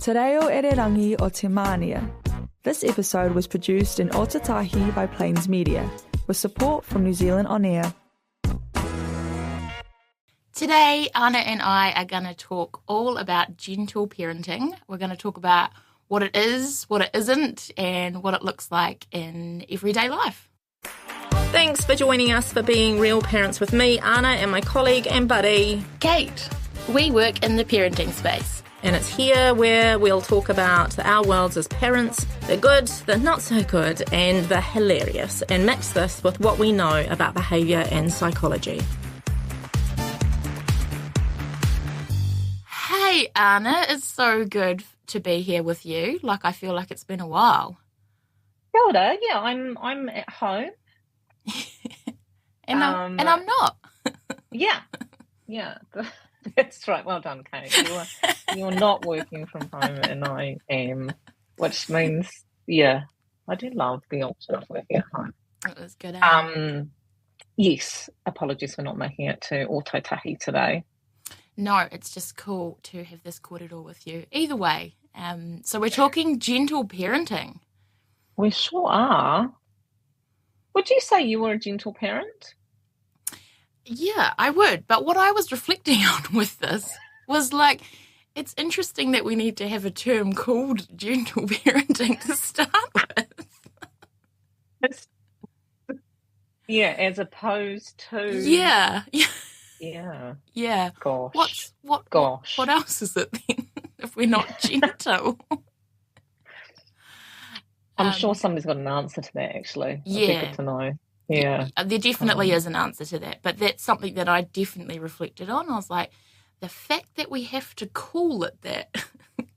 Te reo ererangi o te mānia. This episode was produced in Otatahi by Plains Media, with support from New Zealand On Air. Today, Anna and I are going to talk all about gentle parenting. We're going to talk about what it is, what it isn't, and what it looks like in everyday life. Thanks for joining us for Being Real Parents with me, Anna, and my colleague and buddy, Kate. We work in the parenting space. And it's here where we'll talk about our worlds as parents, the good, the not so good, and the hilarious, and mix this with what we know about behaviour and psychology. Hey, Anna, it's so good to be here with you. I feel like it's been a while. Kia ora. Yeah, I'm at home. and I'm not. Yeah. That's right. Well done, Kate. You're not working from home, and I am, which means, yeah, I do love the option of working at home. It was good. Yes. Apologies for not making it to Otatahi today. No, it's just cool to have this kōrero with you. Either way, so we're talking gentle parenting. We sure are. Would you say you were a gentle parent? Yeah, I would. But what I was reflecting on with this was it's interesting that we need to have a term called gentle parenting to start with. Yeah, as opposed to... Yeah. Yeah. Gosh. What else is it then if we're not gentle? I'm sure somebody's got an answer to that, actually. Yeah. It'd be good to know. Yeah. There definitely is an answer to that, but that's something that I definitely reflected on. I was like, the fact that we have to call it that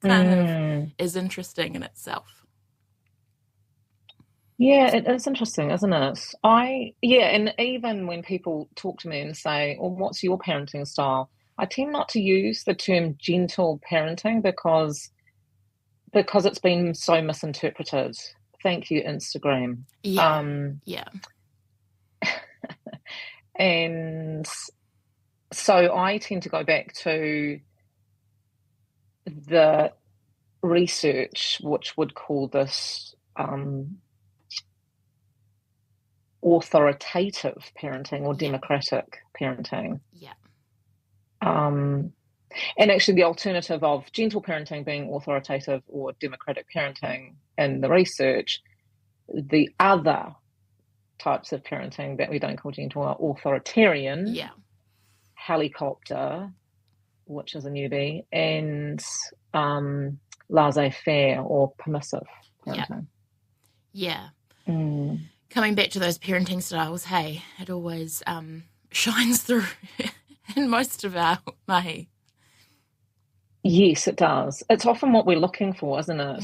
kind of is interesting in itself. Yeah, it is interesting, isn't it? And even when people talk to me and say, well, what's your parenting style? I tend not to use the term gentle parenting because it's been so misinterpreted. Thank you, Instagram. Yeah. And so I tend to go back to the research, which would call this authoritative parenting or democratic parenting. Yeah. And actually the alternative of gentle parenting being authoritative or democratic parenting in the research, the other types of parenting that we don't call gentle are authoritarian, helicopter, which is a newbie, and laissez-faire or permissive parenting. Yeah. Coming back to those parenting styles, hey, it always shines through in most of our mahi. Yes, it does. It's often what we're looking for, isn't it?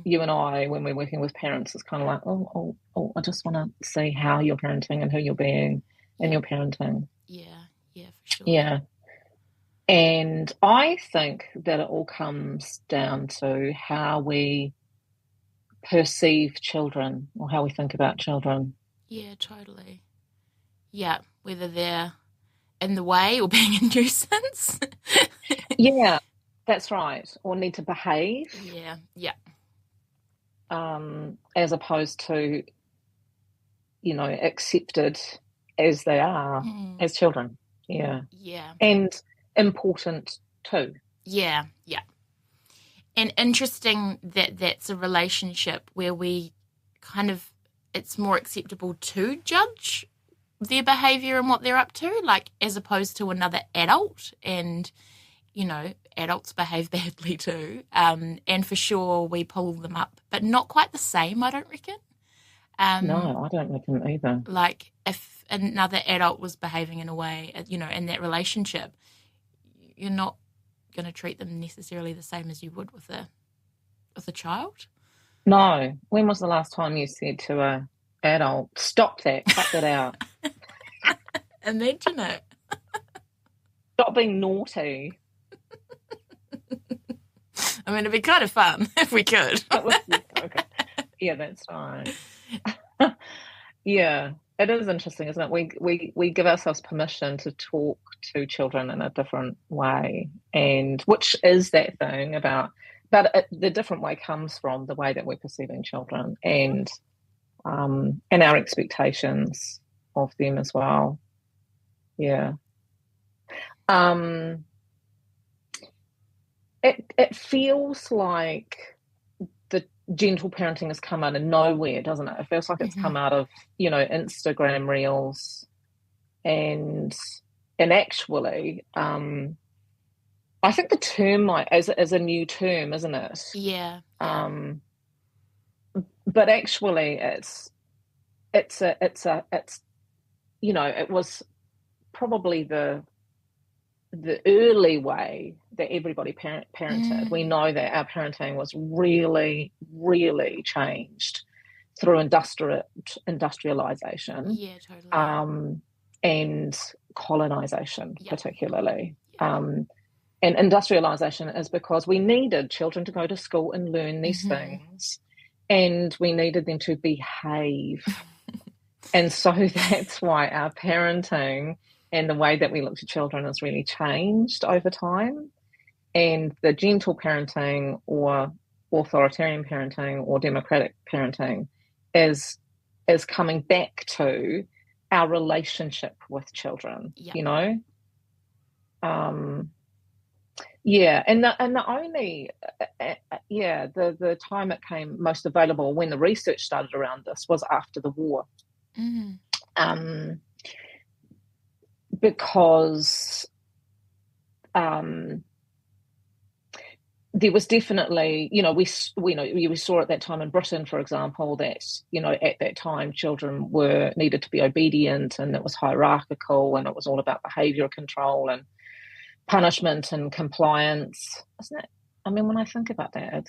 You and I, when we're working with parents, it's kind of like, oh, I just want to see how you're parenting and who you're being in your parenting. Yeah, for sure. Yeah. And I think that it all comes down to how we perceive children or how we think about children. Yeah, totally. Yeah, whether they're in the way or being a nuisance. Yeah. That's right. Or need to behave. Yeah. As opposed to, accepted as they are as children. Yeah. Yeah. And important too. Yeah. And interesting that that's a relationship where we it's more acceptable to judge their behaviour and what they're up to, as opposed to another adult. And, adults behave badly too. And for sure we pull them up, but not quite the same, I don't reckon. No, I don't reckon either. If another adult was behaving in a way, in that relationship, you're not going to treat them necessarily the same as you would with a child. No. When was the last time you said to a adult, stop that, cut that out? Imagine it. Stop being naughty. I mean, it'd be kind of fun if we could. Okay. Yeah, that's right. Yeah, it is interesting, isn't it? We give ourselves permission to talk to children in a different way, and which is that thing about but the different way comes from the way that we're perceiving children and our expectations of them as well. Yeah. It feels like the gentle parenting has come out of nowhere, doesn't it? It feels like it's come out of, Instagram reels and actually, I think the term is a new term, isn't it? Yeah. But actually it was probably the early way that everybody parented. We know that our parenting was really, really changed through industrialization. Yeah, totally. And colonization, particularly. And industrialization is because we needed children to go to school and learn these things, and we needed them to behave. And so that's why our parenting and the way that we look to children has really changed over time. And the gentle parenting or authoritarian parenting or democratic parenting is coming back to our relationship with children, Yeah, and the only the time it came most available when the research started around this was after the war, because there was definitely, we saw at that time in Britain, for example, that at that time children needed to be obedient, and it was hierarchical, and it was all about behaviour control and punishment and compliance, isn't it? I mean, when I think about that,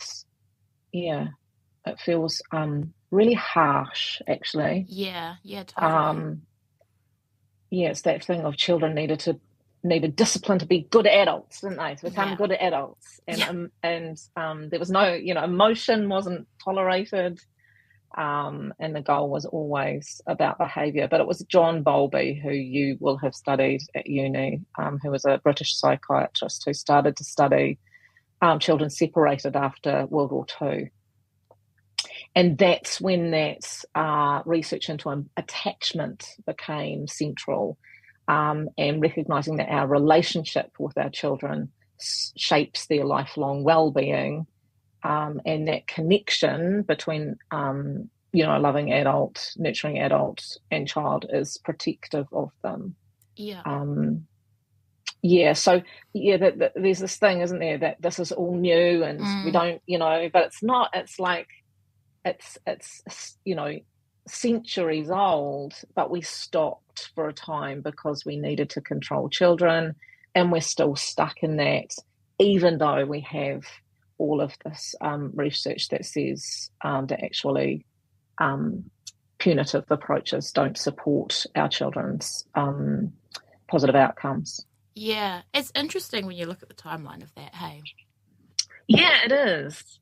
it feels really harsh, actually. Yeah, totally. It's that thing of children needed discipline to be good adults, didn't they? To become good adults, and there was no, emotion wasn't tolerated, and the goal was always about behaviour. But it was John Bowlby, who you will have studied at uni, who was a British psychiatrist who started to study children separated after World War II. And that's when that research into attachment became central, and recognising that our relationship with our children shapes their lifelong well-being, and that connection between, a loving adult, nurturing adult and child is protective of them. There's this thing, isn't there, that this is all new and we don't, but it's not. It's like it's centuries old, but we stopped for a time because we needed to control children, and we're still stuck in that, even though we have all of this research that says that actually punitive approaches don't support our children's positive outcomes. Yeah, it's interesting when you look at the timeline of that, hey? Yeah, it is,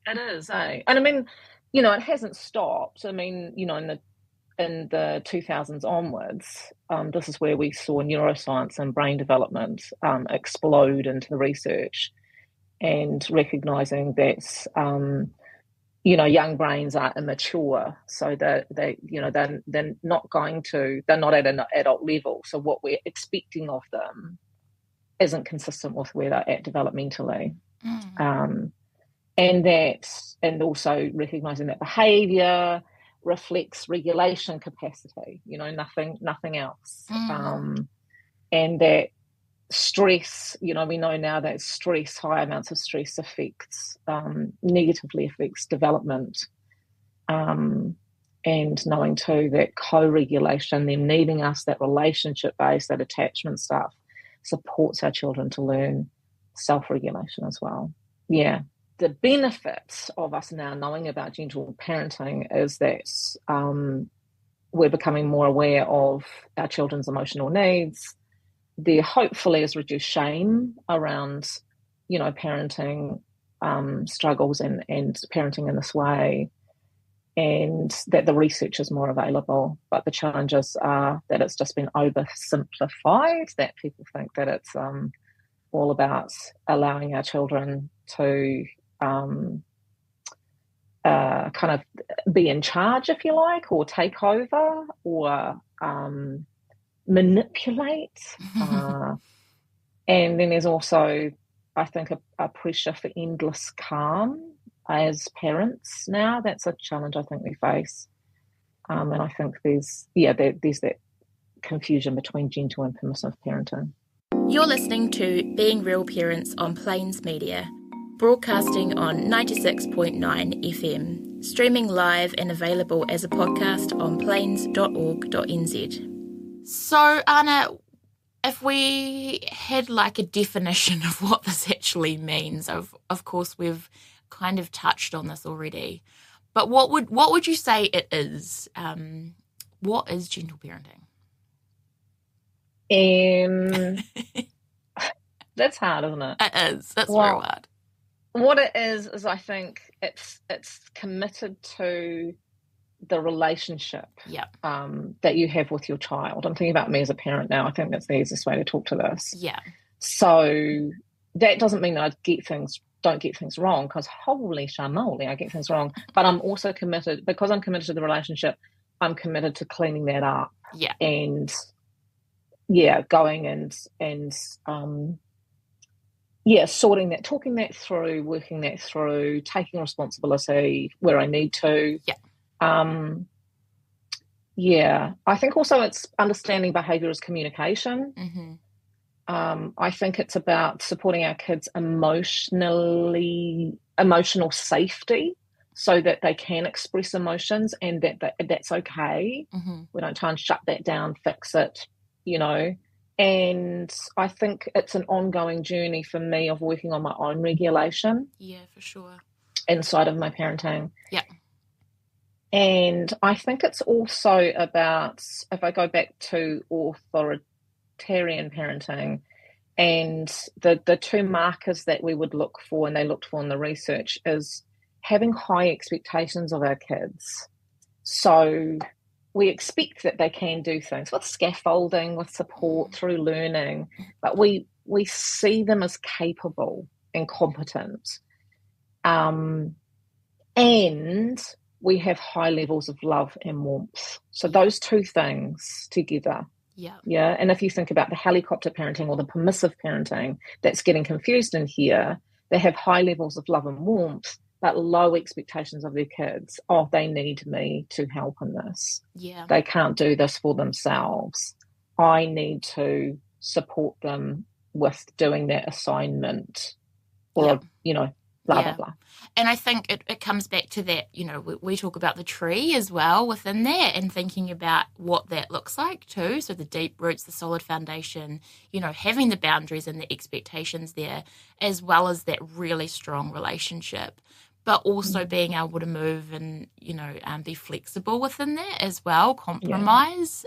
eh? And I mean, it hasn't stopped. I mean, in the 2000s onwards, this is where we saw neuroscience and brain development explode into the research, and recognising that young brains are immature, so they're not at an adult level. So what we're expecting of them isn't consistent with where they're at developmentally. And also recognising that behaviour reflects regulation capacity, nothing else. And that stress, we know now that high amounts of stress negatively affects development. And knowing too that co-regulation, them needing us, that relationship-based, that attachment stuff, supports our children to learn self-regulation as well. Yeah. The benefits of us now knowing about gentle parenting is that we're becoming more aware of our children's emotional needs. There hopefully is reduced shame around, parenting struggles and parenting in this way, and that the research is more available. But the challenges are that it's just been oversimplified, that people think that it's all about allowing our children to kind of be in charge, if you like, or take over, or manipulate. And then there's also, I think, a pressure for endless calm as parents now. That's a challenge I think we face. And I think there's that confusion between gentle and permissive parenting. You're listening to Being Real Parents on Plains Media, broadcasting on 96.9 FM, streaming live and available as a podcast on plains.org.nz. So, Anna, if we had like a definition of what this actually means, of course we've kind of touched on this already, but what would you say it is? What is gentle parenting? That's hard, isn't it? It is. That's very hard. What it is I think it's committed to the relationship that you have with your child. I'm thinking about me as a parent now. I think that's the easiest way to talk to this. Yeah. So that doesn't mean that I don't get things wrong, because holy shamoly, I get things wrong. But I'm also committed, because I'm committed to the relationship, I'm committed to cleaning that up. Yeah. And going and sorting that, talking that through, working that through, taking responsibility where I need to. I think also it's understanding behaviour as communication. Mm-hmm. I think it's about supporting our kids' emotional safety, so that they can express emotions and that's okay. Mm-hmm. We don't try and shut that down, fix it, And I think it's an ongoing journey for me of working on my own regulation. Yeah, for sure. Inside of my parenting. Yeah. And I think it's also about, if I go back to authoritarian parenting, and the two markers that we would look for, and they looked for in the research, is having high expectations of our kids. So we expect that they can do things with scaffolding, with support, through learning, but we see them as capable and competent. And we have high levels of love and warmth. So those two things together. Yeah. Yeah. And if you think about the helicopter parenting or the permissive parenting that's getting confused in here, they have high levels of love and warmth, but low expectations of their kids. Oh, they need me to help in this. Yeah. They can't do this for themselves. I need to support them with doing that assignment, or, blah, blah, blah. And I think it comes back to that, we talk about the tree as well within that, and thinking about what that looks like too. So the deep roots, the solid foundation, having the boundaries and the expectations there, as well as that really strong relationship, but also being able to move and, be flexible within that as well, compromise,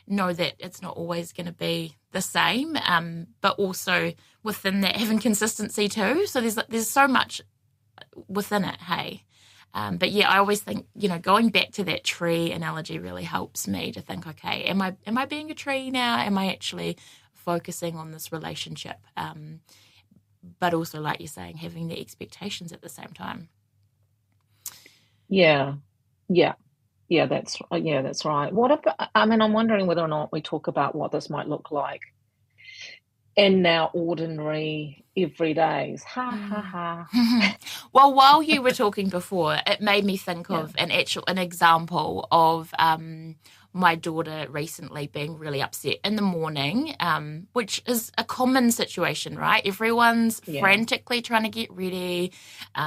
know that it's not always going to be the same, but also within that having consistency too. So there's so much within it, hey. But I always think, going back to that tree analogy really helps me to think, okay, am I being a tree now? Am I actually focusing on this relationship? But also, like you're saying, having the expectations at the same time. Yeah, that's right. What about, I'm wondering whether or not we talk about what this might look like in our ordinary everydays. Ha ha ha. Well, while you were talking before, it made me think of an example of my daughter recently being really upset in the morning, which is a common situation, right? Everyone's frantically trying to get ready.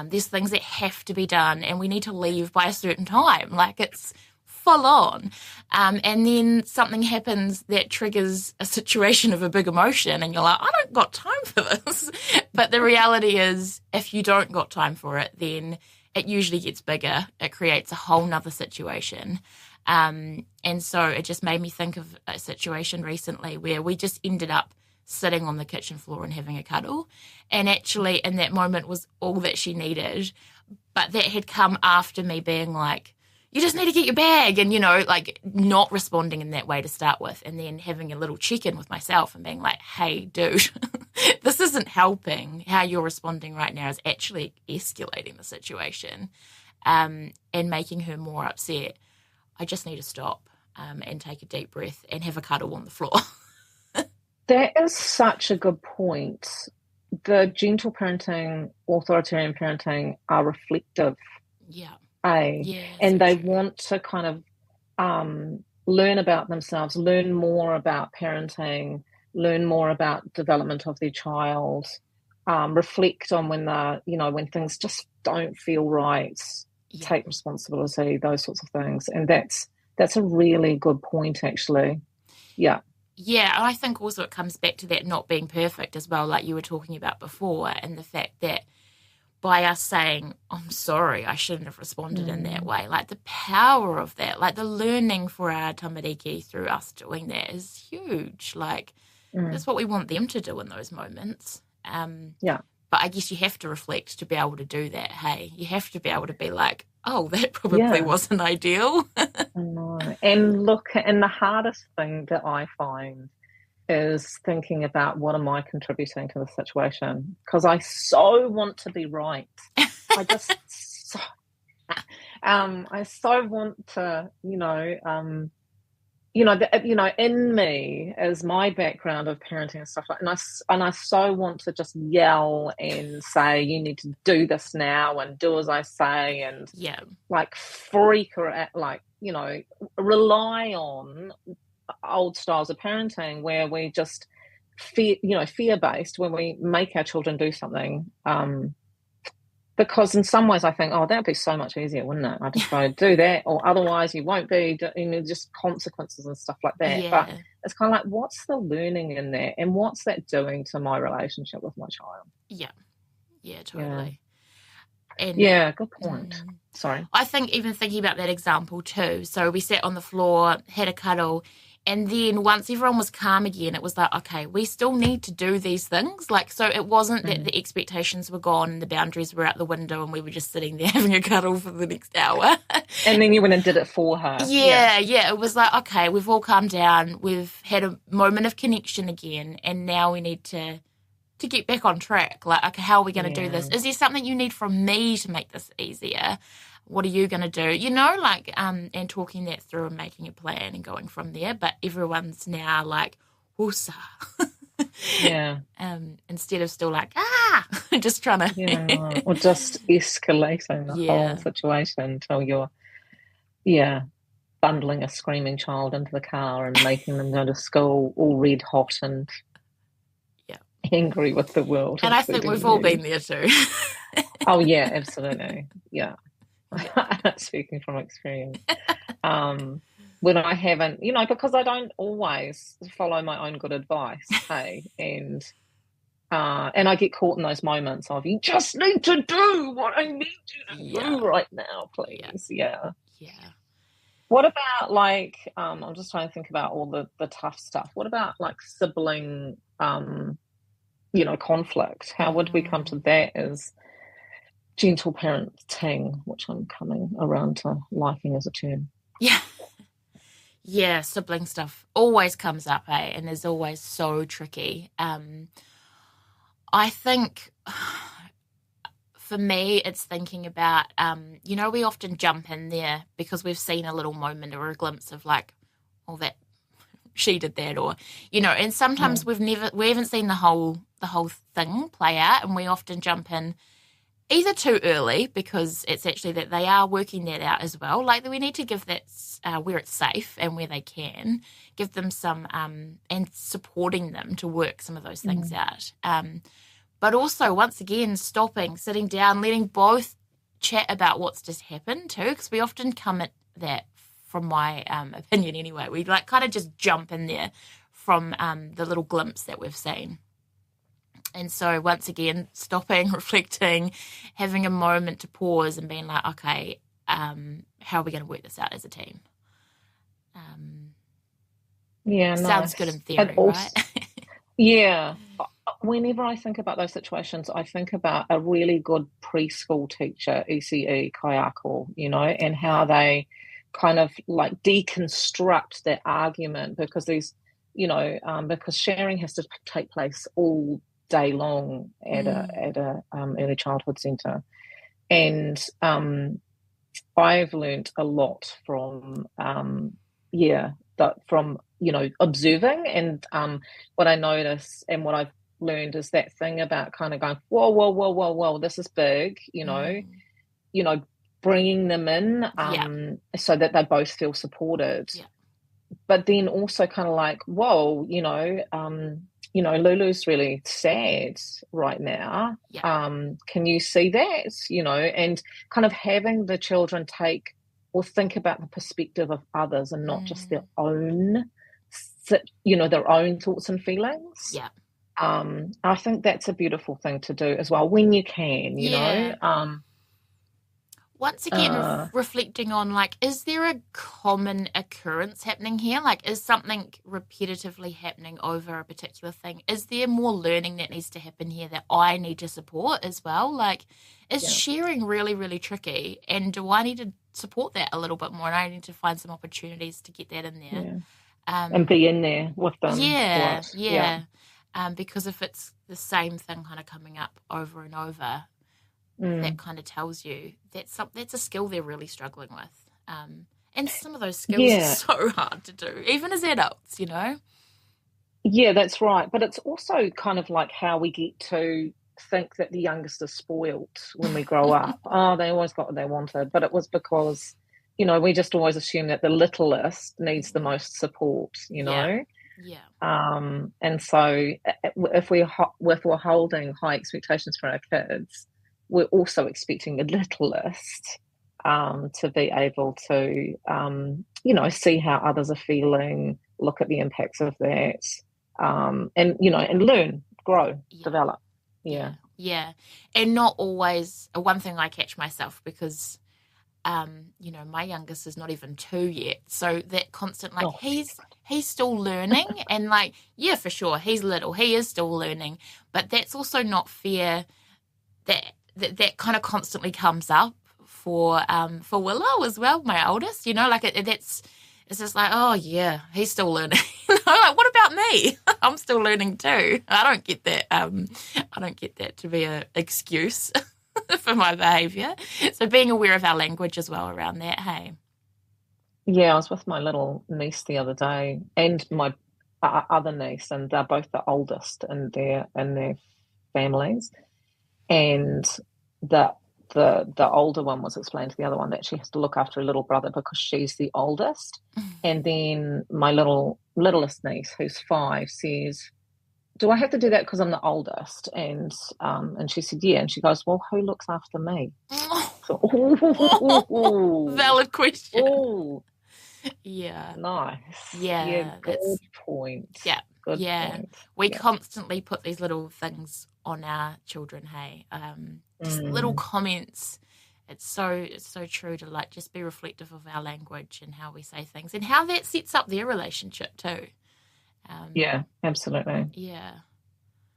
There's things that have to be done, and we need to leave by a certain time. Like, it's full on. And then something happens that triggers a situation of a big emotion, and you're like, I don't got time for this. But the reality is, if you don't got time for it, then it usually gets bigger. It creates a whole nother situation. And so it just made me think of a situation recently where we just ended up sitting on the kitchen floor and having a cuddle. And actually, in that moment was all that she needed. But that had come after me being like, you just need to get your bag, and, like not responding in that way to start with, and then having a little check-in with myself and being like, hey, dude, this isn't helping. How you're responding right now is actually escalating the situation, and making her more upset. I just need to stop and take a deep breath and have a cuddle on the floor. That is such a good point. The gentle parenting, authoritarian parenting are reflective. Yeah. And so they true. want to kind of learn about themselves, learn more about parenting, learn more about development of their child, reflect on when things just don't feel right, take responsibility, those sorts of things. And that's a really good point, actually. Yeah. Yeah, I think also it comes back to that not being perfect as well, like you were talking about before, and the fact that by us saying, I'm sorry, I shouldn't have responded in that way, like the power of that, like the learning for our tamariki through us doing that is huge. Like, that's what we want them to do in those moments. Yeah. But I guess you have to reflect to be able to do that, hey? You have to be able to be like, oh, that probably wasn't ideal. I know. And look, and the hardest thing that I find is thinking about what am I contributing to the situation, because I so want to be right. I just I so want to, in me as my background of parenting and stuff like, and I so want to just yell and say, you need to do this now and do as I say, and like freak her out, like, rely on old styles of parenting where we just fear-based when we make our children do something, because in some ways I think, oh, that'd be so much easier, wouldn't it? I just go do that, or otherwise you won't be, just consequences and stuff like that. But it's kind of like, what's the learning in that, and what's that doing to my relationship with my child? Totally. And good point. Sorry. I think even thinking about that example too, so we sat on the floor, had a cuddle, and then once everyone was calm again, it was like, okay, we still need to do these things. Like, so it wasn't that the expectations were gone and the boundaries were out the window and we were just sitting there having a cuddle for the next hour. And then you went and did it for her. Yeah. It was like, okay, we've all calmed down. We've had a moment of connection again, and now we need to get back on track. Like, okay, how are we going to do this? Is there something you need from me to make this easier? What are you going to do? And talking that through and making a plan and going from there. But everyone's now like, whoosa. Instead of still like, just trying to. Or just escalating the whole situation until you're, bundling a screaming child into the car and making them go to school all red hot and angry with the world. And I think we've all been there too. Oh, yeah, absolutely. Yeah. Speaking from experience. When I haven't, because I don't always follow my own good advice, hey, and I get caught in those moments of, you just need to do what I need you to do right now, please. Yeah. What about, like, I'm just trying to think about all the tough stuff. What about, like, sibling, conflict? How would we come to that as gentle parenting, which I'm coming around to liking as a term? Sibling stuff always comes up, and is always so tricky. I think for me it's thinking about we often jump in there because we've seen a little moment or a glimpse of like, oh, that she did that, or and sometimes we haven't seen the whole thing play out, and we often jump in either too early because it's actually that they are working that out as well. Like, we need to give that where it's safe and where they can, give them some and supporting them to work some of those things out. But also, once again, stopping, sitting down, letting both chat about what's just happened too, because we often come at that, from my opinion anyway, we like kind of just jump in there from the little glimpse that we've seen. And so once again, stopping, reflecting, having a moment to pause and being like, okay, how are we going to work this out as a team? Sounds good in theory, right? Yeah. Whenever I think about those situations, I think about a really good preschool teacher, ECE, kaiako, and how they kind of like deconstruct that argument, because because sharing has to take place all day long at a early childhood centre. And I've learnt a lot from observing, and what I notice and what I've learned is that thing about kind of going, whoa, whoa, whoa, whoa, whoa, this is big, bringing them in so that they both feel supported. Yeah. But then also kind of like, whoa, Lulu's really sad right now. Yeah. Can you see that? And kind of having the children take or think about the perspective of others and not just their own, their own thoughts and feelings. Yeah. I think that's a beautiful thing to do as well when you can, you know. Once again, reflecting on, like, is there a common occurrence happening here? Like, is something repetitively happening over a particular thing? Is there more learning that needs to happen here that I need to support as well? Like, is sharing really, really tricky? And do I need to support that a little bit more? And I need to find some opportunities to get that in there. And be in there with them. Because if it's the same thing kind of coming up over and over, that kind of tells you that's a skill they're really struggling with. And some of those skills are so hard to do, even as adults, Yeah, that's right. But it's also kind of like how we get to think that the youngest is spoiled when we grow up. Oh, they always got what they wanted. But it was because, we just always assume that the littlest needs the most support, Yeah. And so if we're holding high expectations for our kids, we're also expecting the littlest to be able to, see how others are feeling, look at the impacts of that, and learn, grow, develop. Yeah. And not always, one thing I catch myself, because, my youngest is not even 2 yet. So that constant, like, he's still learning and like, yeah, for sure, he's little, he is still learning. But that's also not fair that kind of constantly comes up for Willow as well, my oldest, like it's just like, oh yeah, he's still learning. Like, what about me? I'm still learning too. I don't get that. I don't get that to be an excuse for my behaviour. So being aware of our language as well around that, hey. Yeah, I was with my little niece the other day and my other niece, and they're both the oldest in their families. And the older one was explaining to the other one that she has to look after her little brother because she's the oldest. And then my littlest niece, who's 5, says, do I have to do that because I'm the oldest? And she said, yeah. And she goes, well, who looks after me? So, valid question. Ooh. Yeah. Nice. Yeah. Good point. Yeah. Good point. We constantly put these little things on our children, hey. Just little comments. It's so true to like just be reflective of our language and how we say things and how that sets up their relationship too. Yeah, absolutely. Yeah.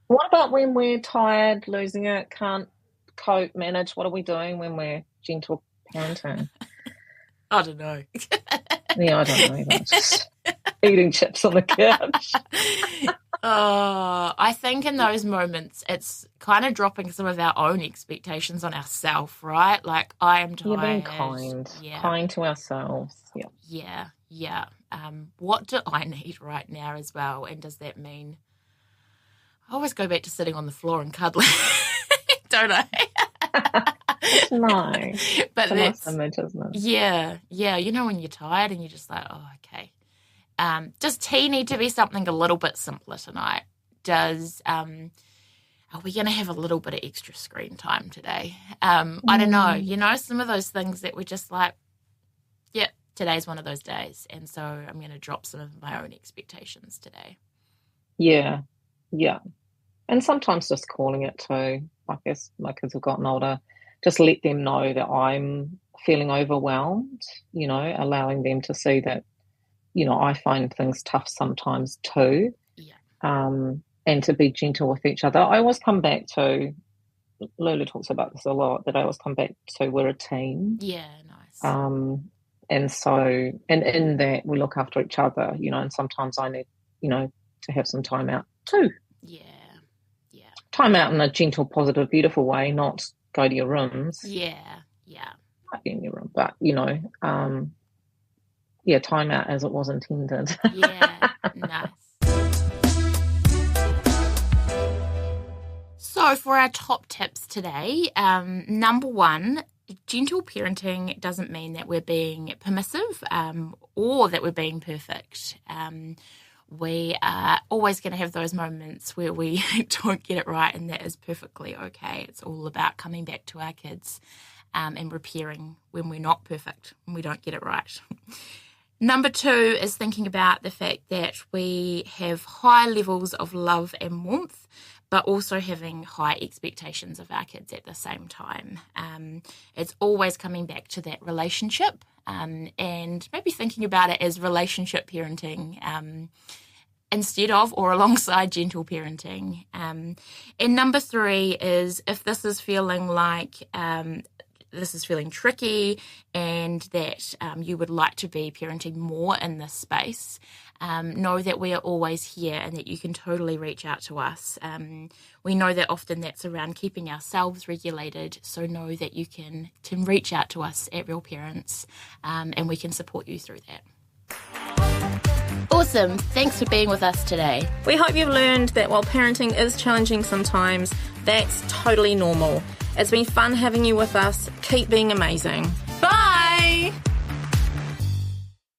What about when we're tired, losing it, can't cope, manage? What are we doing when we're gentle parenting? I don't know. Yeah, I don't know either. Just eating chips on the couch. Oh, I think in those moments it's kind of dropping some of our own expectations on ourselves, right? Like, I am tired. Being kind. Yeah. Kind to ourselves. Yeah. What do I need right now as well? And does that mean I always go back to sitting on the floor and cuddling, don't I? It's nice. But it's a nice image, isn't it? Yeah. When you're tired and you're just like, oh, okay. Does tea need to be something a little bit simpler tonight? Are we going to have a little bit of extra screen time today? I don't know. Some of those things that we're just like, yep, today's one of those days. And so I'm going to drop some of my own expectations today. Yeah. And sometimes just calling it too. I guess my kids have gotten older. Just let them know that I'm feeling overwhelmed, allowing them to see that, I find things tough sometimes too. Yeah. And to be gentle with each other. I always come back to, Lulu talks about this a lot, that I always come back to we're a team. Yeah, nice. And so, and in that we look after each other, and sometimes I need, to have some time out too. Yeah. Time out in a gentle, positive, beautiful way, not go to your rooms. Yeah. Might be in your room, but, time out as it was intended. Yeah, nice. So for our top tips today, number one, gentle parenting doesn't mean that we're being permissive or that we're being perfect. We are always going to have those moments where we don't get it right, and that is perfectly okay. It's all about coming back to our kids and repairing when we're not perfect, when we don't get it right. Number two is thinking about the fact that we have high levels of love and warmth, but also having high expectations of our kids at the same time. It's always coming back to that relationship and maybe thinking about it as relationship parenting instead of or alongside gentle parenting. And number three is if this is feeling like this is feeling tricky and that you would like to be parenting more in this space, know that we are always here and that you can totally reach out to us. We know that often that's around keeping ourselves regulated, so know that you can reach out to us at Real Parents and we can support you through that. Awesome. Thanks for being with us today. We hope you've learned that while parenting is challenging sometimes, that's totally normal. It's been fun having you with us. Keep being amazing.